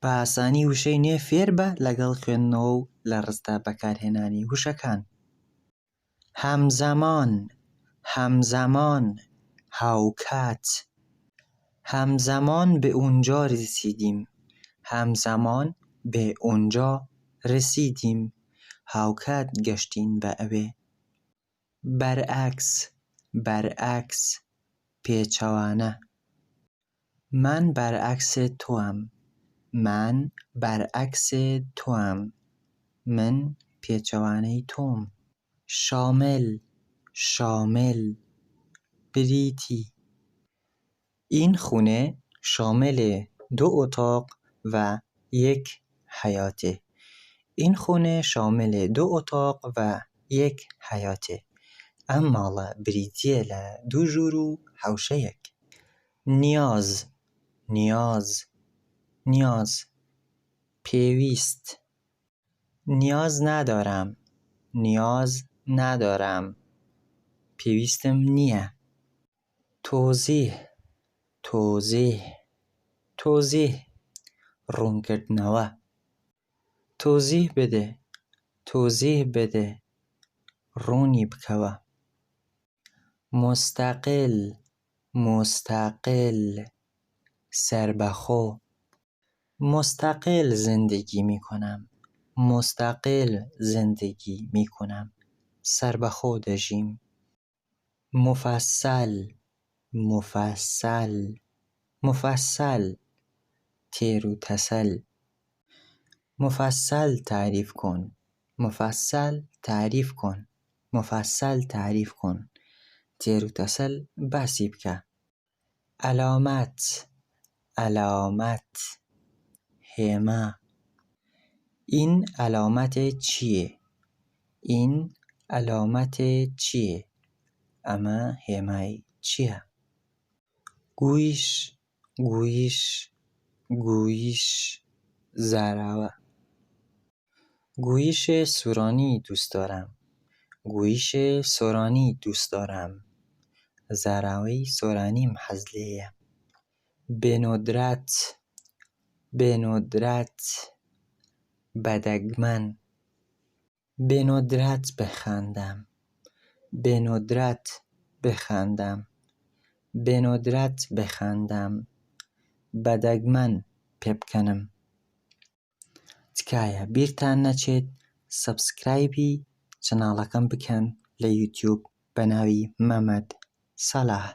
بە ئاسانی وشەی نوێ فێر بە لەگەڵ خوێندنەوە و لە ڕستە بەکارهێنانی وشەکان. هەمزەمان، همزمان، هاوکات. همزمان به اونجا رسیدیم. همزمان به اونجا رسیدیم. هاوکات گەشتین بە ئەوێ. بەرعەکس، بەرعەکس، پێچەوانە. من بەرعەکس تۆم. من بەرعەکس تۆم. من پێچەوانەی تۆم. شامل، شامل، بریتی. این خونه شامل 2 اتاق و 1 حیاته. این خونه شامل 2 اتاق و 1 حیاته. ئەم ماڵە بریتیە لە 2 ژوور و حەوشەیەک. نیاز، نیاز، نیاز، پێویست. نیاز ندارم. نیاز ندارم. پێویستم نییە. تۆزیح، تۆزیح، تۆزیح، ڕوونکردنەوە. تۆزیح بدە، تۆزیح بدە، ڕوونی بکەوە. مستەقل، مستەقل، سربەخۆ. مستقل زندگی میکنم. مستقل زندگی میکنم. سربەخۆ دەژیم. مفصل، مفصل، مفصل، تێر و تەسەل. مفصل تعریف کن. مفصل تعریف کن. مفصل تعریف کن. تێر و تەسەل باسی بکە. علامەت، علامەت، هێمە. این علامت چیه؟ این علامت چیه؟ ئەمە هێمای چییە؟ گویش، گویش، گویش، زاراوە. گویش سورانی دوست دارم. گویش سۆرانی دوست دارم. زاراوەی سۆرانیم حەز لێیە. بێندرەت، بێندرەت، بەدەگمەن. بێندرەت بخەندم. بێندرەت بخەندم. بێندرەت بخەندم. بەدەگمەن پێ بکەنم. تکایە بیرتان نەچێت سەبسکرایبی چەناڵەکەم بکەن لە یوتیوب بە ناوی مەمەد سەلاح.